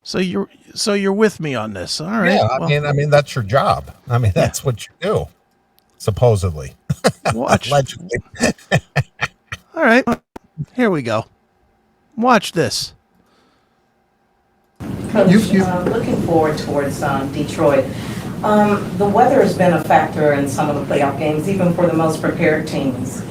So you're with me on this. All right. Yeah, I mean that's your job. I mean, that's what you do, supposedly. Watch. Allegedly. All right. Here we go. Watch this. Coach, looking forward towards Detroit. The weather has been a factor in some of the playoff games, even for the most prepared teams.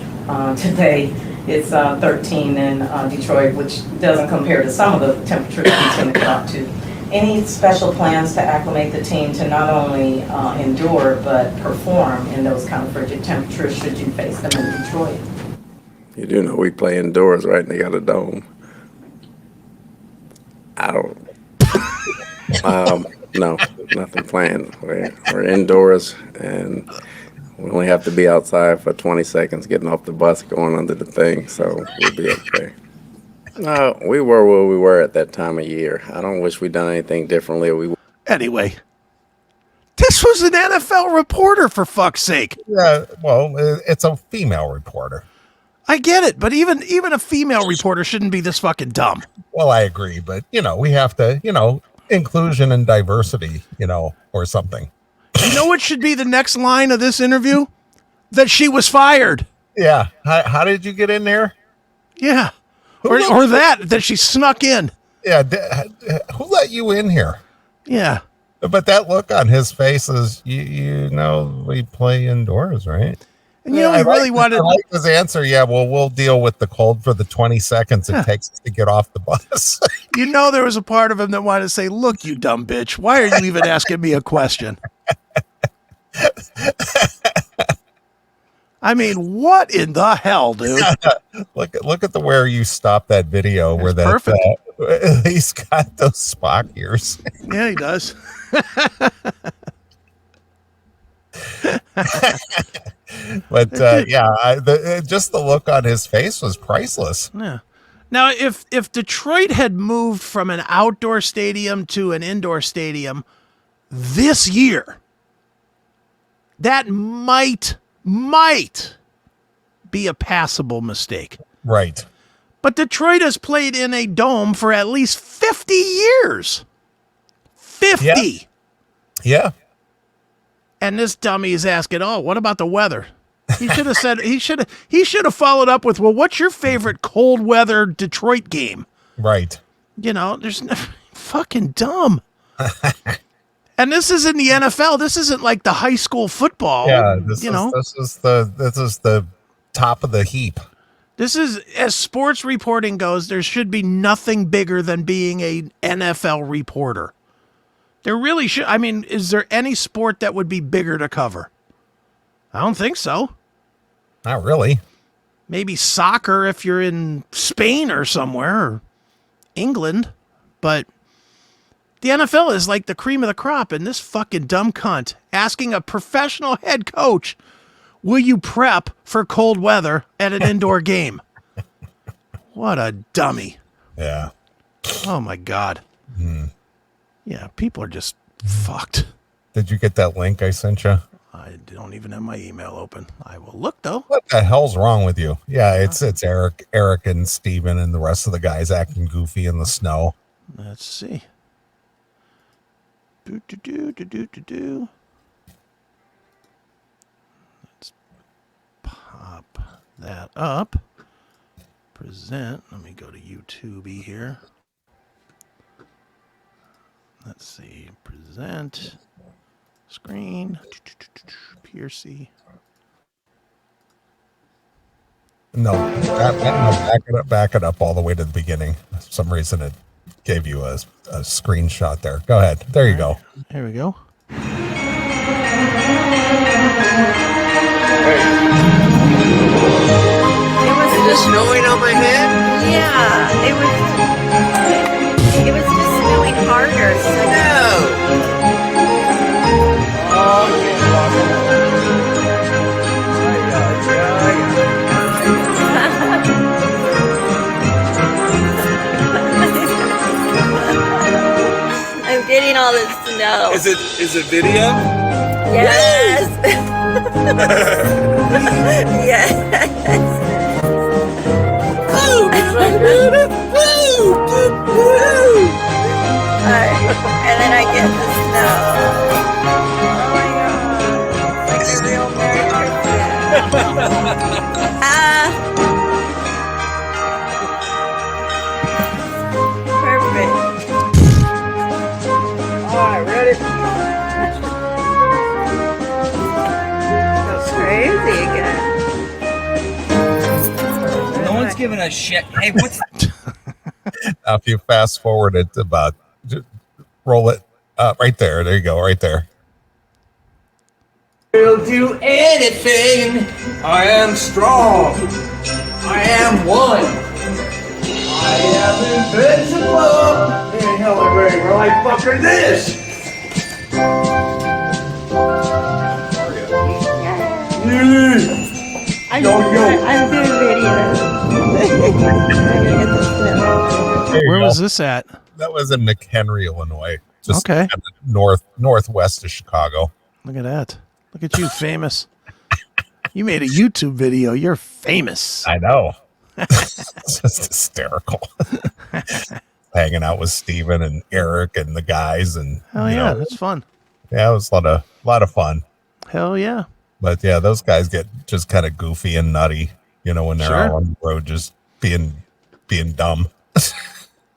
Today, it's 13 in Detroit, which doesn't compare to some of the temperatures we tend to get up to. Any special plans to acclimate the team to not only endure, but perform in those kind of frigid temperatures should you face them in Detroit? You do know we play indoors, right? And they got a dome. I don't. No, nothing planned. We're indoors, and we only have to be outside for 20 seconds getting off the bus going under the thing, so we'll be okay. No, we were where we were at that time of year. I don't wish we'd done anything differently. Anyway, this was an NFL reporter, for fuck's sake. Yeah, well, it's a female reporter. I get it, but even a female reporter shouldn't be this fucking dumb. Well, I agree, but we have to, inclusion and diversity, or something. You know what should be the next line of this interview? That she was fired. Yeah. How did you get in there? Yeah. Or that she snuck in. Yeah. Who let you in here? Yeah. But that look on his face is, we play indoors, right? And he really wanted. I like his answer. Yeah, well, we'll deal with the cold for the 20 seconds it takes to get off the bus. There was a part of him that wanted to say, "Look, you dumb bitch, why are you even asking me a question?" I mean, what in the hell, dude? Look at the where you stopped that video where that perfect. He's got those Spock ears. Yeah, he does. But just the look on his face was priceless. Yeah. Now, if Detroit had moved from an outdoor stadium to an indoor stadium this year, that might be a passable mistake. Right. But Detroit has played in a dome for at least 50 years. 50. Yeah. And this dummy is asking, "Oh, what about the weather?" He should have said he should have followed up with, "Well, what's your favorite cold weather Detroit game?" Right. There's fucking dumb. And this is in the NFL. This isn't like the high school football. Yeah, this is the top of the heap. This is, as sports reporting goes, there should be nothing bigger than being an NFL reporter. There really should. I mean, is there any sport that would be bigger to cover? I don't think so. Not really. Maybe soccer if you're in Spain or somewhere, or England. But the NFL is like the cream of the crop, and this fucking dumb cunt asking a professional head coach, will you prep for cold weather at an indoor game? What a dummy. Yeah. Oh, my God. Yeah, people are just fucked. Did you get that link I sent you? I don't even have my email open. I will look, though. What the hell's wrong with you? Yeah, it's Eric and Steven and the rest of the guys acting goofy in the snow. Let's see. Let's pop that up. Present. Let me go to YouTube here. Let's see. Present. Screen. Piercy. No, back it up all the way to the beginning. For some reason it gave you a screenshot there. Go ahead. There you go. Here we go. It was just snowing on my head? Yeah, it was just snowing harder. So I'm getting all this snow. Is it video? Yes. Yes. And then I get the snow. Oh my God. It's like a real Merry Christmas. Perfect. All right, ready? Goes crazy again. No one's giving a shit. Hey, what's Now, if you fast forward it about, roll it right there. There you go, right there. will do anything? I am strong. I am one. I am invincible. Hey, hell, I'm ready. We're like fucker this. I'm doing videos. There you Where go. was this at? That was in McHenry, Illinois. Just Okay. kind of northwest of Chicago. Look at that. Look at you, famous. You made a YouTube video. You're famous. I know. It's just hysterical. Hanging out with Steven and Eric and the guys, and Hell you yeah, know, that's fun. yeah, it was a lot of fun. Hell yeah. But yeah, those guys get just kind of goofy and nutty, when they're Sure. out on the road, just being dumb.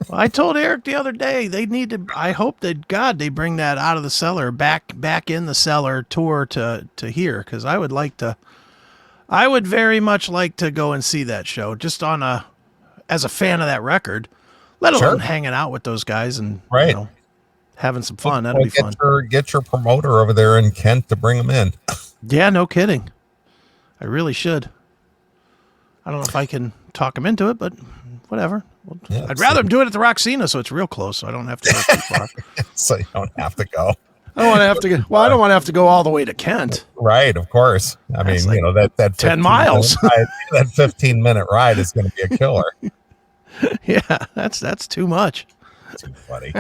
Well, I told Eric the other day they need to. I hope that God they bring that out of the cellar back in the cellar tour to here, because I would like to. I would very much like to go and see that show just as a fan of that record, let alone hanging out with those guys and Right. having some fun. That'd be fun. Get your promoter over there in Kent to bring them in. Yeah, no kidding. I really should. I don't know if I can talk him into it, but whatever. Yeah, I'd rather him do it at the Roxina, so it's real close, so I don't have to go too far. So you don't have to go. I don't want to have to go. Well, I don't want to have to go all the way to Kent. Right, of course. I mean, That's like that 10 miles. that 15-minute ride is going to be a killer. Yeah, that's too much. Too funny.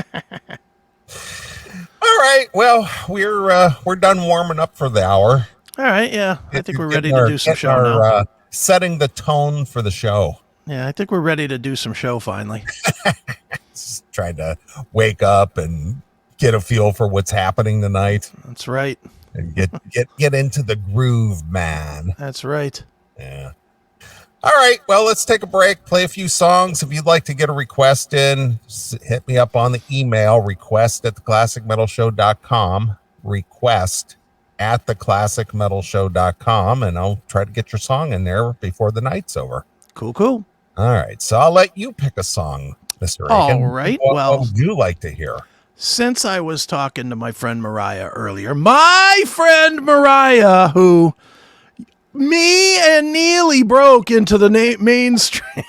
All right, well, we're done warming up for the hour. All right, yeah. I think we're ready Getting to our- do some getting show our, now. Setting the tone for the show. Yeah, I think we're ready to do some show finally. Just trying to wake up and get a feel for what's happening tonight That's right. and get into the groove, man. That's right. Yeah. All right, well, let's take a break, play a few songs. If you'd like to get a request in, hit me up on the email, request@theclassicmetalshow.com, request@theclassicmetalshow.com, and I'll try to get your song in there before the night's over. Cool. All right, so I'll let you pick a song, Mr. All Akin. right, What would you like to hear? Since I was talking to my friend Mariah earlier, my friend Mariah, who me and Neeley broke into the mainstream.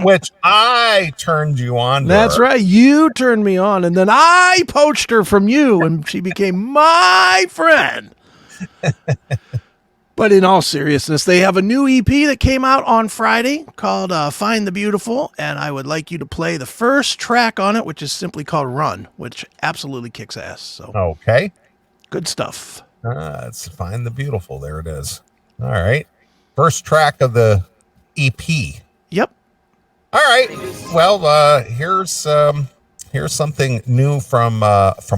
Which I turned you on to. That's right. You turned me on, and then I poached her from you, and she became my friend. But in all seriousness, they have a new EP that came out on Friday called Find the Beautiful, and I would like you to play the first track on it, which is simply called Run, which absolutely kicks ass. So okay. Good stuff. Let's Find the Beautiful. There it is. All right. First track of the EP. Yep. All right. Well, here's something new from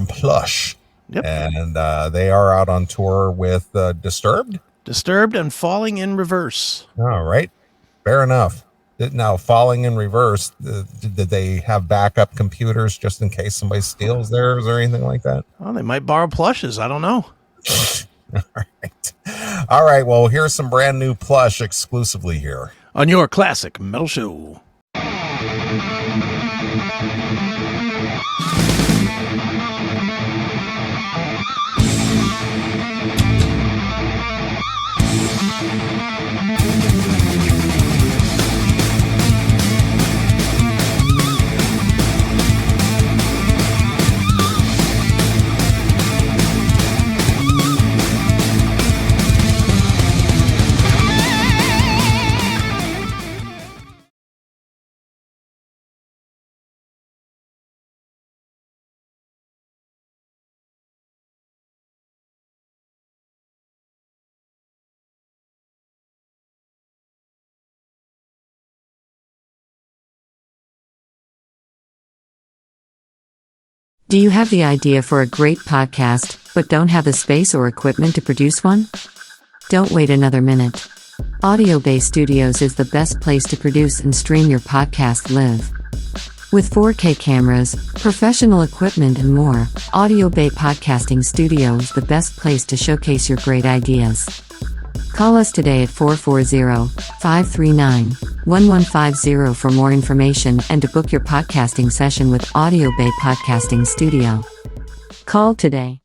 Plush. Yep. And they are out on tour with Disturbed. Disturbed and Falling in Reverse. All right. Fair enough. Now, Falling in Reverse, did they have backup computers just in case somebody steals theirs or anything like that? Well, they might borrow Plushes. I don't know. All right. Well, here's some brand new Plush exclusively here on your Classic Metal Show. Do you have the idea for a great podcast, but don't have the space or equipment to produce one? Don't wait another minute. Audio Bay Studios is the best place to produce and stream your podcast live. With 4K cameras, professional equipment and more, Audio Bay Podcasting Studio is the best place to showcase your great ideas. Call us today at 440-539-1150 for more information and to book your podcasting session with Audio Bay Podcasting Studio. Call today.